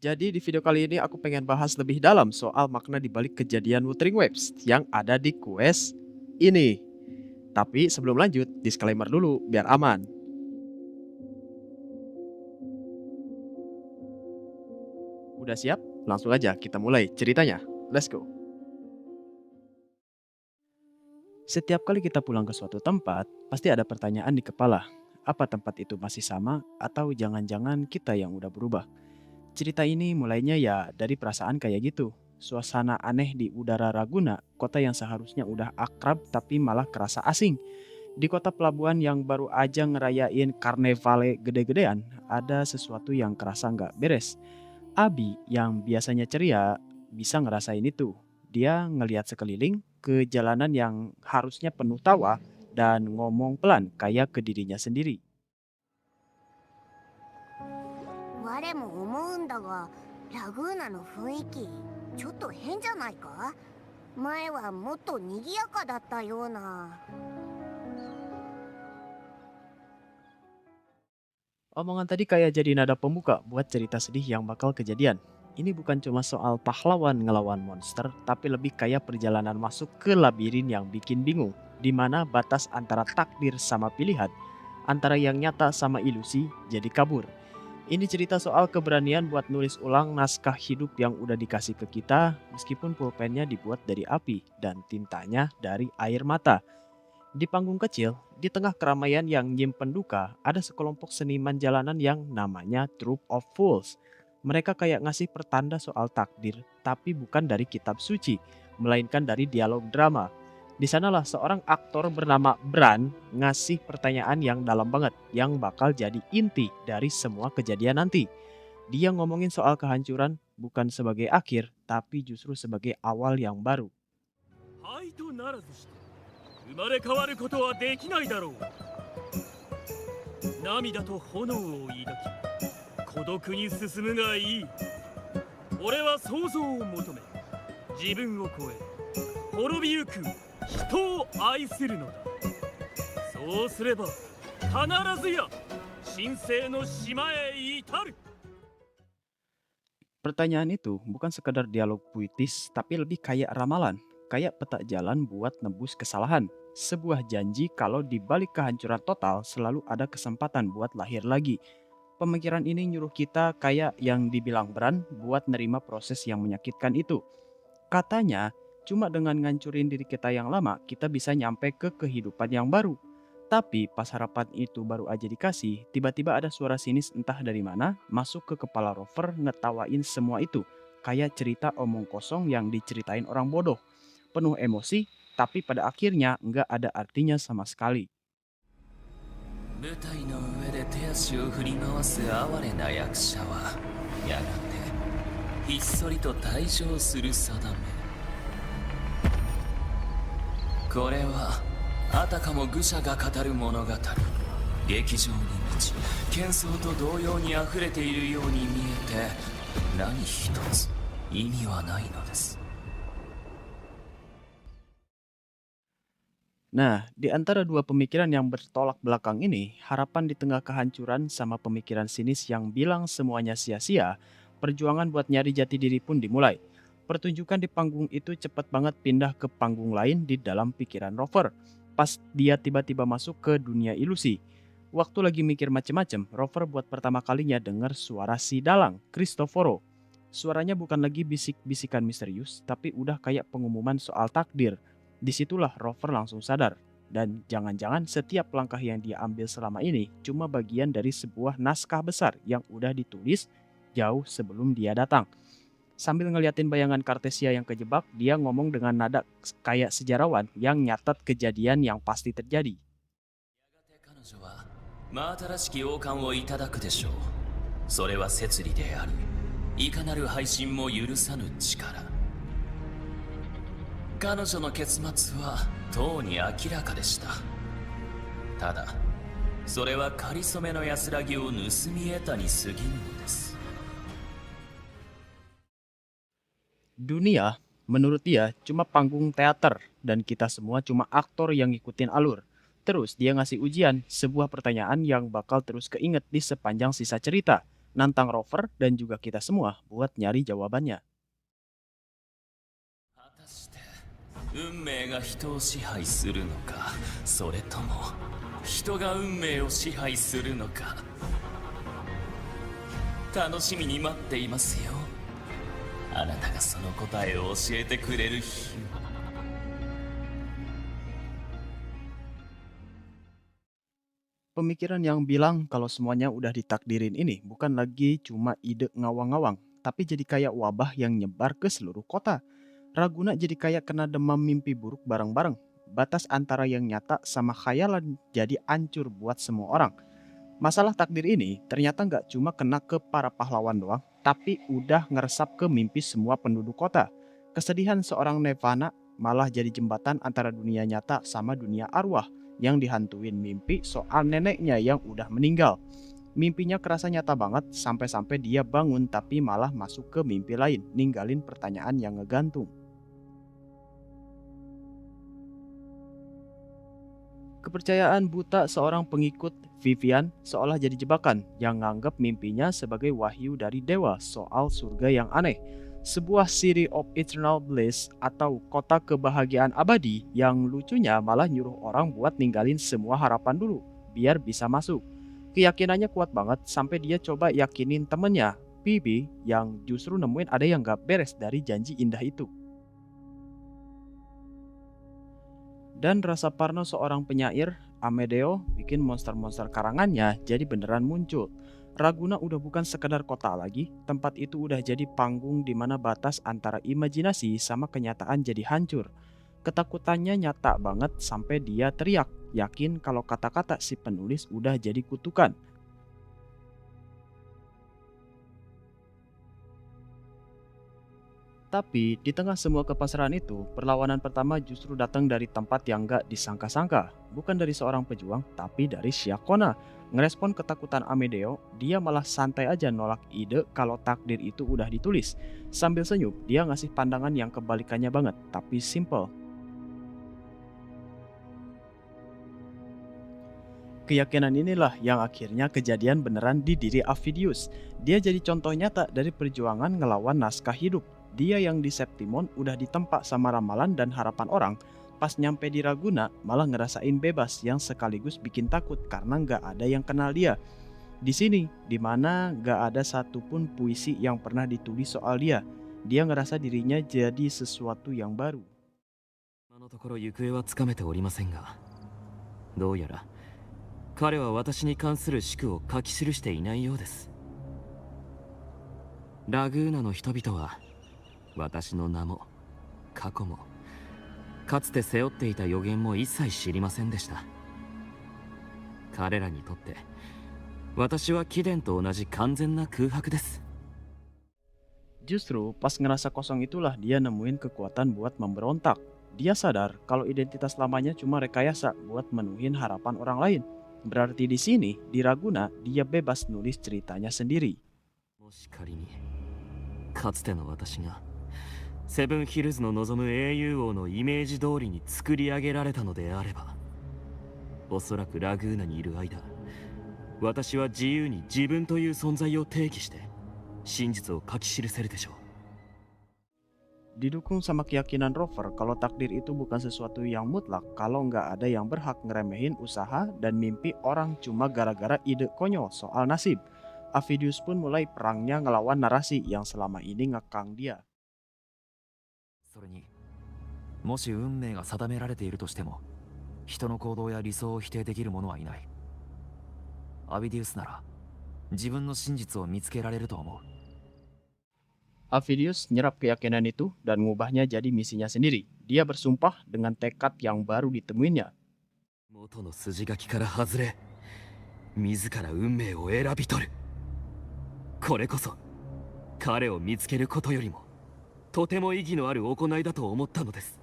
Jadi di video kali ini aku pengen bahas lebih dalam soal makna di balik kejadian Wuthering Waves yang ada di quest ini. Tapi sebelum lanjut, disclaimer dulu biar aman. Udah siap? Langsung aja kita mulai ceritanya. Let's go. Setiap kali kita pulang ke suatu tempat, pasti ada pertanyaan di kepala. Apa tempat itu masih sama atau jangan-jangan kita yang udah berubah? Cerita ini mulainya ya dari perasaan kayak gitu. Suasana aneh di udara Ragusa, kota yang seharusnya udah akrab tapi malah kerasa asing. Di kota pelabuhan yang baru aja ngerayain karnevale gede-gedean, ada sesuatu yang kerasa nggak beres. Abi yang biasanya ceria bisa ngerasain itu. Dia ngelihat sekeliling ke jalanan yang harusnya penuh tawa dan ngomong pelan kayak ke dirinya sendiri. 我も思うんだが、ラグーナの雰囲気ちょっと変じゃないか？前はもっと賑やかだったような。 Omongan tadi kayak jadi nada pembuka buat cerita sedih yang bakal kejadian. Ini bukan cuma soal pahlawan ngelawan monster, tapi lebih kayak perjalanan masuk ke labirin yang bikin bingung, di mana batas antara takdir sama pilihan, antara yang nyata sama ilusi, jadi kabur. Ini cerita soal keberanian buat nulis ulang naskah hidup yang udah dikasih ke kita, meskipun pulpennya dibuat dari api dan tintanya dari air mata. Di panggung kecil, di tengah keramaian yang nyimpen duka, ada sekelompok seniman jalanan yang namanya Troop of Fools. Mereka kayak ngasih pertanda soal takdir, tapi bukan dari kitab suci, melainkan dari dialog drama. Di sanalah seorang aktor bernama Bran ngasih pertanyaan yang dalam banget, yang bakal jadi inti dari semua kejadian nanti. Dia ngomongin soal kehancuran bukan sebagai akhir, tapi justru sebagai awal yang baru. 灰とならずして生まれ変わることはできないだろう。涙と炎を抱き孤独に進むがいい。俺は想像を求め自分を超え滅びゆく人を愛するのだ。そうすれば必ずや神聖の島へ至る。 Pertanyaan itu bukan sekedar dialog puitis, tapi lebih kayak ramalan, kayak peta jalan buat nebus kesalahan. Sebuah janji kalau di balik kehancuran total selalu ada kesempatan buat lahir lagi. Pemikiran ini nyuruh kita kayak yang dibilang Bran buat nerima proses yang menyakitkan itu. Katanya, cuma dengan ngancurin diri kita yang lama, kita bisa nyampe ke kehidupan yang baru. Tapi pas harapan itu baru aja dikasih, tiba-tiba ada suara sinis entah dari mana masuk ke kepala Rover ngetawain semua itu. Kayak cerita omong kosong yang diceritain orang bodoh. Penuh emosi, tapi pada akhirnya nggak ada artinya sama sekali. 舞台の上で手足を振り回す哀れな役者はやがてひっそりと退場する定め。これはあたかも愚者が語る物語。劇場に満ち喧騒と動揺にあふれているように見えて何一つ意味はないのです。 Nah, di antara dua pemikiran yang bertolak belakang ini, harapan di tengah kehancuran sama pemikiran sinis yang bilang semuanya sia-sia, perjuangan buat nyari jati diri pun dimulai. Pertunjukan di panggung itu cepat banget pindah ke panggung lain di dalam pikiran Rover. Pas dia tiba-tiba masuk ke dunia ilusi. Waktu lagi mikir macem-macem, Rover buat pertama kalinya dengar suara si dalang, Cristoforo. Suaranya bukan lagi bisik-bisikan misterius, tapi udah kayak pengumuman soal takdir. Disitulah Rover langsung sadar, dan jangan-jangan setiap langkah yang dia ambil selama ini cuma bagian dari sebuah naskah besar yang udah ditulis jauh sebelum dia datang. Sambil ngeliatin bayangan Cartesia yang kejebak, dia ngomong dengan nada kayak sejarawan yang nyatet kejadian yang pasti terjadi. 彼女は真新しき王冠をいただくでしょう。それは摂理である。いかなる配信も許さぬ力。彼女の結末はとうに明らかでした。ただ、それは仮初めの安らぎを盗み得たに過ぎぬのです。 Dunia, menurut dia, cuma panggung teater, dan kita semua cuma aktor yang ngikutin alur. Terus dia ngasih ujian, sebuah pertanyaan yang bakal terus keinget di sepanjang sisa cerita. nantang Rover dan juga kita semua buat nyari jawabannya. 果たして運命が人を支配するのか、それとも人が運命を支配するのか、楽しみに待っていますよ。あなたがその答えを教えてくれる日を。 Pemikiran yang bilang kalau semuanya udah ditakdirin ini bukan lagi cuma ide ngawang-ngawang, tapi jadi kayak wabah yang nyebar ke seluruh kota. Raguna jadi kayak kena demam mimpi buruk bareng-bareng. Batas antara yang nyata sama khayalan jadi hancur buat semua orang. Masalah takdir ini ternyata nggak cuma kena ke para pahlawan doang, tapi udah ngeresap ke mimpi semua penduduk kota. Kesedihan seorang Nirvana malah jadi jembatan antara dunia nyata sama dunia arwah yang dihantuin mimpi soal neneknya yang udah meninggal. Mimpinya kerasa nyata banget sampai-sampai dia bangun tapi malah masuk ke mimpi lain, ninggalin pertanyaan yang ngegantung. Kepercayaan buta seorang pengikut Vivian seolah jadi jebakan yang nganggap mimpinya sebagai wahyu dari dewa soal surga yang aneh. Sebuah City of Eternal Bliss atau kota kebahagiaan abadi yang lucunya malah nyuruh orang buat ninggalin semua harapan dulu biar bisa masuk. Keyakinannya kuat banget sampai dia coba yakinin temennya, Phoebe, yang justru nemuin ada yang gak beres dari janji indah itu. Dan rasa parno seorang penyair, Amedeo, bikin monster-monster karangannya jadi beneran muncul. Raguna udah bukan sekedar kota lagi, tempat itu udah jadi panggung di mana batas antara imajinasi sama kenyataan jadi hancur. Ketakutannya nyata banget sampai dia teriak, yakin kalau kata-kata si penulis udah jadi kutukan. Tapi di tengah semua kepasrahan itu, perlawanan pertama justru datang dari tempat yang gak disangka-sangka. Bukan dari seorang pejuang, tapi dari Shyakona. Ngerespon ketakutan Amedeo, dia malah santai aja nolak ide kalau takdir itu udah ditulis. Sambil senyum, dia ngasih pandangan yang kebalikannya banget, tapi simple. Keyakinan inilah yang akhirnya kejadian beneran di diri Avidius. Dia jadi contoh nyata dari perjuangan ngelawan naskah hidup. Dia yang di Septimon udah ditempa sama ramalan dan harapan orang, pas nyampe di Raguna malah ngerasain bebas yang sekaligus bikin takut karena nggak ada yang kenal dia. Di sini, di mana nggak ada satupun puisi yang pernah ditulis soal dia, dia ngerasa dirinya jadi sesuatu yang baru. 今のところ行方はつかめておりませんが、どうやら彼は私に関する宿を書き記していないようです。ラグーナの人々は私の名も過去もかつて背負っていた予言も一切知りませんでした。彼らにとって私は貴殿と同じ完全な空白です。 Justru pas ngerasa kosong itulah dia nemuin kekuatan buat memberontak. Dia sadar kalau identitas lamanya cuma rekayasa buat menuhin harapan orang lain. Berarti di sini, di Raguna, dia bebas nulis ceritanya sendiri. もし仮にかつての私がセブンヒルズの望む英雄王のイメージ通りに作り上げられたのであれば、おそらくラグーナにいる間、私は自由に自分という存在を定義して真実を書き記せるでしょう。 Didukung sama keyakinan Rover kalau takdir itu bukan sesuatu yang mutlak, kalau nggak ada yang berhak ngeremehin usaha dan mimpi orang cuma gara-gara ide konyol soal nasib. Avidius pun mulai perangnya ngelawan narasi yang selama ini ngekang dia. それにもし運命が定められているとしても人の行動や理想を否定できる者はいない。アビディウスなら自分の真実を見つけられると思う。 Avidius nyerap keyakinan itu dan mengubahnya jadi misinya sendiri. Dia bersumpah dengan tekad yang baru ditemuinya. 元の筋書きから外れ、自ら運命を選び取る。これこそ彼を見つけることよりもとても意義のある行いだと思ったのです。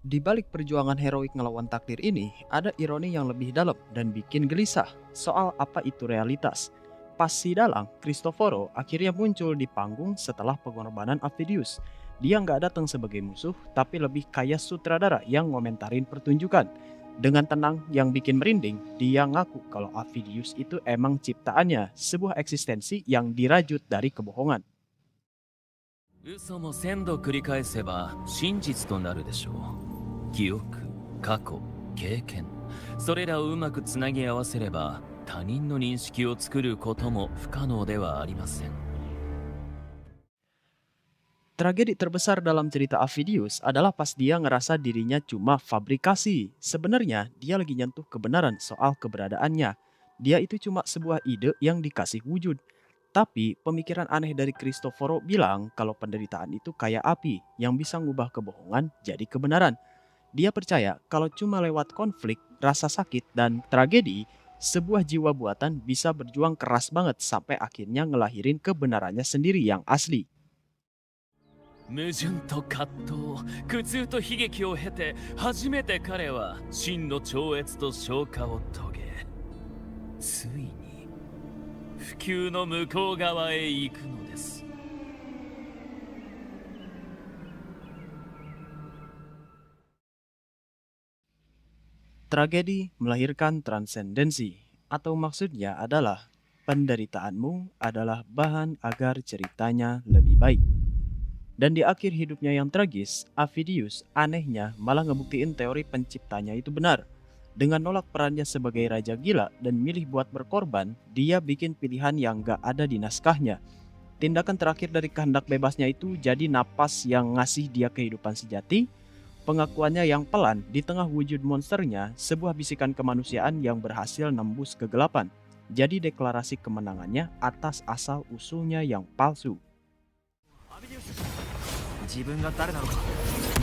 Di balik perjuangan heroik ngelawan takdir ini, ada ironi yang lebih dalam dan bikin gelisah soal apa itu realitas. Pas si dalang, Cristoforo akhirnya muncul di panggung setelah pengorbanan Avidius. Dia nggak datang sebagai musuh, tapi lebih kayak sutradara yang ngomentarin pertunjukan. Dengan tenang yang bikin merinding, dia ngaku kalau Avidius itu emang ciptaannya, sebuah eksistensi yang dirajut dari kebohongan. 嘘も1000度繰り返せば真実となるでしょう。記憶、過去、経験、それらをうまくつなぎ合わせれば他人の認識を作ることも不可能ではありません。 Tragedi terbesar dalam cerita Avidius adalah pas dia ngerasa dirinya cuma fabrikasi. Sebenarnya dia lagi nyentuh kebenaran soal keberadaannya. Dia itu cuma sebuah ide yang dikasih wujud. Tapi pemikiran aneh dari Cristoforo bilang kalau penderitaan itu kayak api yang bisa ngubah kebohongan jadi kebenaran. Dia percaya kalau cuma lewat konflik, rasa sakit, dan tragedi, sebuah jiwa buatan bisa berjuang keras banget sampai akhirnya ngelahirin kebenarannya sendiri yang asli. 矛盾と葛藤、苦痛と悲劇を経て初めて彼は真の超越と昇華を遂げ、ついに不朽の向こう側へ行くのです。 Tragedi melahirkan transendensi, atau maksudnya adalah penderitaanmu adalah bahan agar ceritanya lebih baik. Dan di akhir hidupnya yang tragis, Avidius anehnya malah ngebuktiin teori penciptanya itu benar. Dengan nolak perannya sebagai raja gila dan milih buat berkorban, dia bikin pilihan yang gak ada di naskahnya. Tindakan terakhir dari kehendak bebasnya itu jadi napas yang ngasih dia kehidupan sejati. Pengakuannya yang pelan di tengah wujud monsternya, sebuah bisikan kemanusiaan yang berhasil nembus kegelapan. Jadi deklarasi kemenangannya atas asal-usulnya yang palsu. 自分が誰なのか、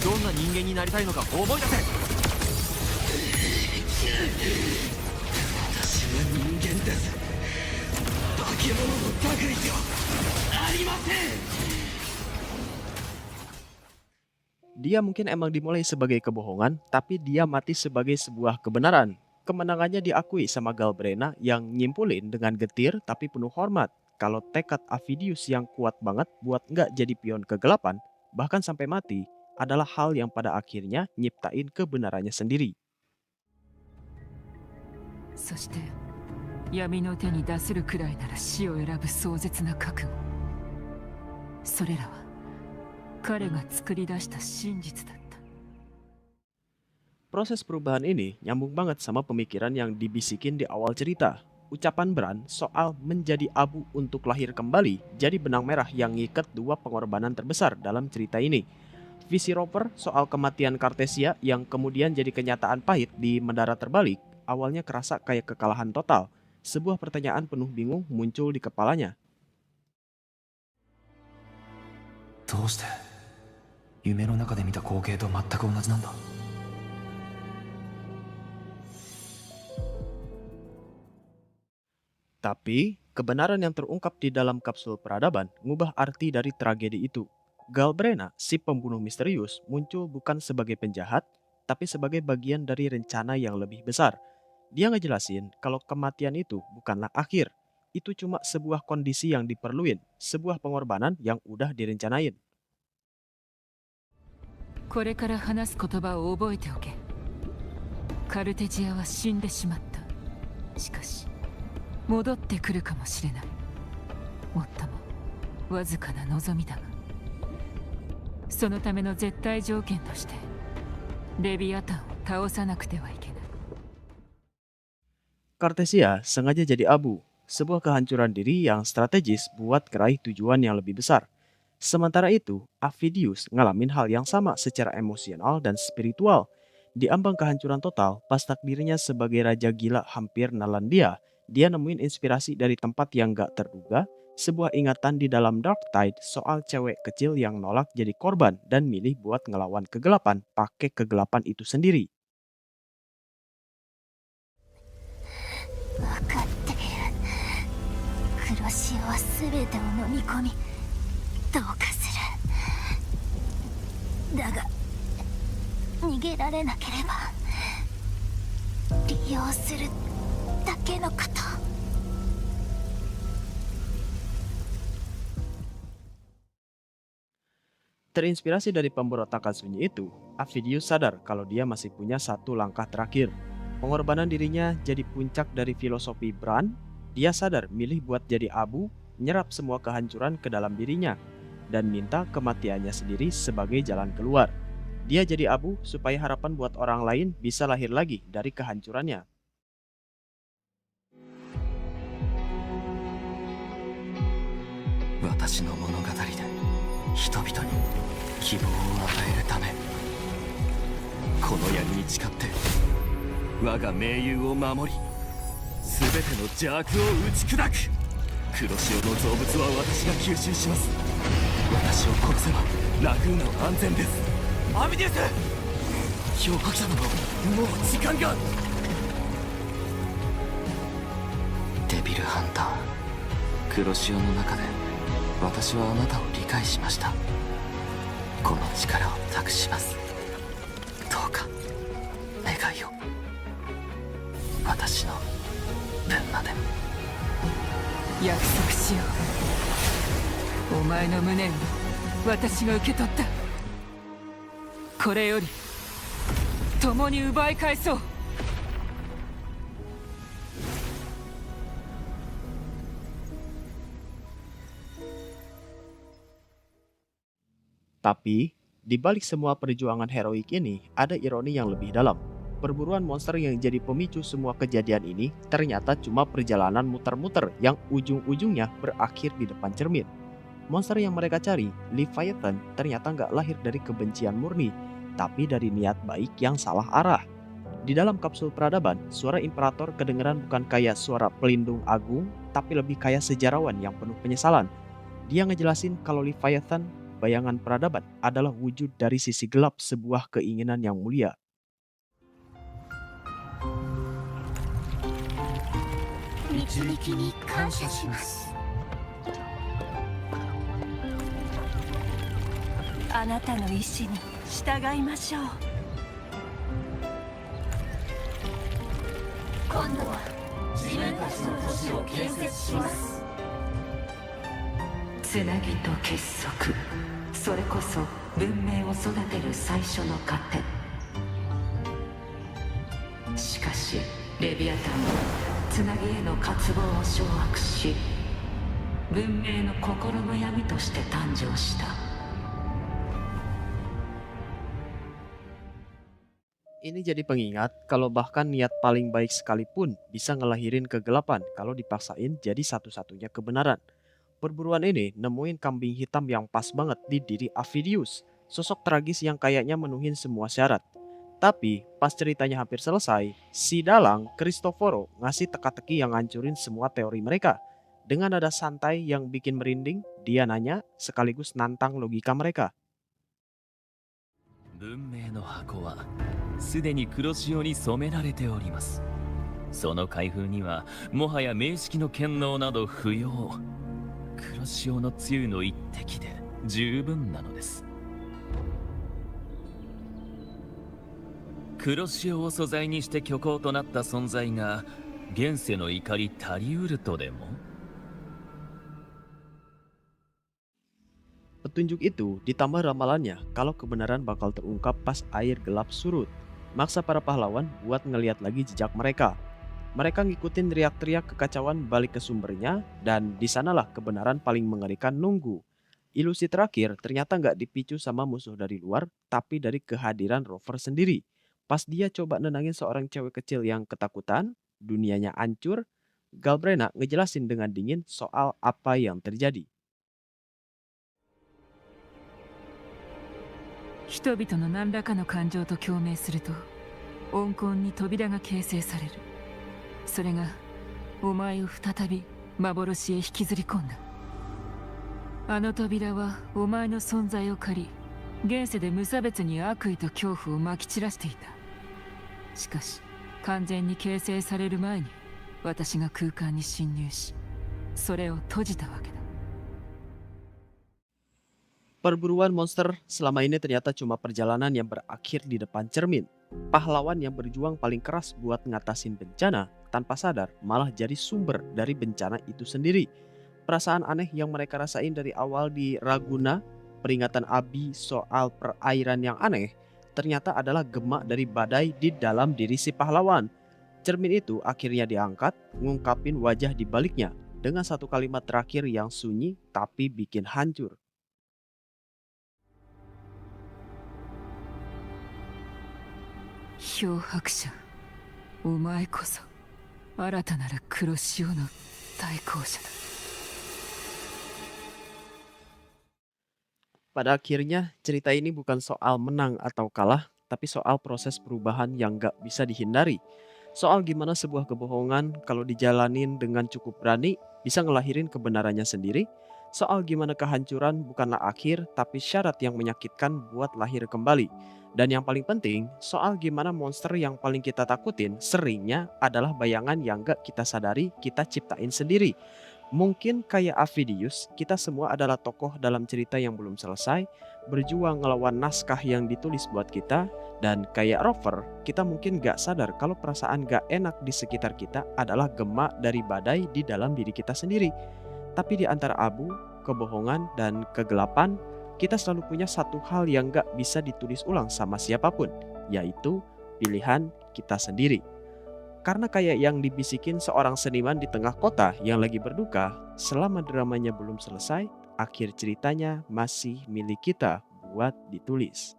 どんな人間になりたいのか思い出せ。私は人間です。化け物の類ではありません。 Dia mungkin emang dimulai sebagai kebohongan, tapi dia mati sebagai sebuah kebenaran. Kemenangannya diakui sama Galbrena yang nyimpulin dengan getir tapi penuh hormat kalau tekad Avidius yang kuat banget buat nggak jadi pion kegelapan, bahkan sampai mati, adalah hal yang pada akhirnya nyiptain kebenarannya sendiri. そして闇の手に出せるくらいなら死を選ぶ壮絶な覚悟。それらは彼が作り出した真実だった。 Proses perubahan ini nyambung banget sama pemikiran yang dibisikin di awal cerita. Ucapan Bran soal menjadi abu untuk lahir kembali jadi benang merah yang ngikat dua pengorbanan terbesar dalam cerita ini. Visi Roper soal kematian Cartesia yang kemudian jadi kenyataan pahit di mendarat terbalik, awalnya kerasa kayak kekalahan total. Sebuah pertanyaan penuh bingung muncul di kepalanya. どうして夢の中で見た光景と全く同じなんだ。 Tapi, kebenaran yang terungkap di dalam kapsul peradaban ngubah arti dari tragedi itu. Galbrena, si pembunuh misterius, muncul bukan sebagai penjahat, tapi sebagai bagian dari rencana yang lebih besar. Dia ngejelasin kalau kematian itu bukanlah akhir. Itu cuma sebuah kondisi yang diperluin, sebuah pengorbanan yang udah direncanain. これから話す言葉を覚えておけ。カルテジアは死んでしまった。しかし戻ってくるかもしれない。もっともわずかな望みだが、そのための絶対条件としてレビアタンを倒さなくてはいけない。 Cartesia sengaja jadi abu, sebuah kehancuran diri yang strategis buat meraih tujuan yang lebih besar. Sementara itu, Avidius ngalamin hal yang sama secara emosional dan spiritual. Di ambang kehancuran total, pas takdirnya sebagai raja gila hampir nelan dia nemuin inspirasi dari tempat yang gak terduga, sebuah ingatan di dalam Dark Tide soal cewek kecil yang nolak jadi korban dan milih buat ngelawan kegelapan pakai kegelapan itu sendiri. 分かっている。黒潮は全てを飲み込みどうかする。だが逃げられなければ利用するだけのこと。Terinspirasi dari pemberontakan sunyi itu, Avidius sadar kalau dia masih punya satu langkah terakhir. Pengorbanan dirinya jadi puncak dari filosofi Bran. Dia sadar milih buat jadi abu, menyerap semua kehancuran ke dalam dirinya, dan minta kematiannya sendiri sebagai jalan keluar. Dia jadi abu supaya harapan buat orang lain bisa lahir lagi dari kehancurannya. Watashi no monogatari de hitobita ni kibouを与えるため、この闇に誓って我が盟友を守り、全ての邪悪を打ち砕く。黒潮の造物は私が吸収します。私を殺せばラグーナは安全です。アビディウス、漂白者殿、もう時間が。デビルハンター、黒潮の中で私はあなたを理解しました。この力を託します。どうか願いを、私の分まで。約束しよう。お前の無念を私が受け取った。これより共に奪い返そう。Tapi, di balik semua perjuangan heroik ini, ada ironi yang lebih dalam. Perburuan monster yang jadi pemicu semua kejadian ini ternyata cuma perjalanan muter-muter yang ujung-ujungnya berakhir di depan cermin. Monster yang mereka cari, Leviathan, ternyata nggak lahir dari kebencian murni, tapi dari niat baik yang salah arah. Di dalam kapsul peradaban, suara Imperator kedengeran bukan kayak suara pelindung agung, tapi lebih kayak sejarawan yang penuh penyesalan. Dia ngejelasin kalau Leviathan, bayangan peradaban, adalah wujud dari sisi gelap sebuah keinginan yang mulia. Tsunagiと結束、それこそ文明を育てる最初の糧。しかしレビアタンはつなぎへの渇望を掌握し、文明の心の闇として誕生した。Ini jadi pengingat kalau bahkan niat paling baik sekalipun bisa ngelahirin kegelapan kalau dipaksain jadi satu-satunya kebenaran. Perburuan ini nemuin kambing hitam yang pas banget di diri Avidius, sosok tragis yang kayaknya menuhin semua syarat. Tapi pas ceritanya hampir selesai, si dalang Cristoforo ngasih teka-teki yang ngancurin semua teori mereka. Dengan nada santai yang bikin merinding, dia nanya sekaligus nantang logika mereka. 文明の箱はすでに黒潮に染められております。その開封にはもはや明式の権能など不要。黒潮のつゆの一滴で十分なのです。黒潮を素材にして虚構となった存在が現世の怒り足りうるとでも。 Petunjuk itu ditambah ramalannya kalau kebenaran bakal terungkap pas air gelap surut. Maksa para pahlawan buat ngeliat lagi jejak mereka. Mereka ngikutin teriak-teriak kekacauan balik ke sumbernya, dan disanalah kebenaran paling mengerikan nunggu. Ilusi terakhir ternyata nggak dipicu sama musuh dari luar, tapi dari kehadiran Rover sendiri. Pas dia coba nenangin seorang cewek kecil yang ketakutan, dunianya hancur, Galbrena ngejelasin dengan dingin soal apa yang terjadi. 人々の何らかの感情と共鳴すると温魂に扉が形成される。それがお前を再び幻へ引きずり込んだ。あの扉はお前の存在を借り、現世で無差別に悪意と恐怖をまき散らしていた。しかし完全に形成される前に私が空間に侵入し、それを閉じたわけだ。 Perburuan monster selama ini ternyata cuma perjalanan yang berakhir di depan cermin. Pahlawan yang berjuang paling keras buat ngatasin bencana, tanpa sadar malah jadi sumber dari bencana itu sendiri. Perasaan aneh yang mereka rasain dari awal di Raguna peringatan Abi soal perairan yang aneh ternyata adalah gemak dari badai di dalam diri si pahlawan. Cermin itu akhirnya diangkat, ngungkapin wajah di baliknya dengan satu kalimat terakhir yang sunyi tapi bikin hancur. 漂白者、お前こそ新たなる黒潮の対抗者だ。 Pada akhirnya, cerita ini bukan soal menang atau kalah, tapi soal proses perubahan yang gak bisa dihindari. Soal gimana sebuah kebohongan kalau dijalanin dengan cukup berani, bisa ngelahirin kebenarannya sendiri. Soal gimana kehancuran bukanlah akhir, tapi syarat yang menyakitkan buat lahir kembali. Dan yang paling penting, soal gimana monster yang paling kita takutin seringnya adalah bayangan yang gak kita sadari kita ciptain sendiri. Mungkin kayak Avidius, kita semua adalah tokoh dalam cerita yang belum selesai, berjuang ngelawan naskah yang ditulis buat kita, dan kayak Rover, kita mungkin gak sadar kalau perasaan gak enak di sekitar kita adalah gemak dari badai di dalam diri kita sendiri. Tapi di antara abu, kebohongan, dan kegelapan, kita selalu punya satu hal yang gak bisa ditulis ulang sama siapapun, yaitu pilihan kita sendiri. Karena kayak yang dibisikin seorang seniman di tengah kota yang lagi berduka, selama dramanya belum selesai, akhir ceritanya masih milik kita buat ditulis.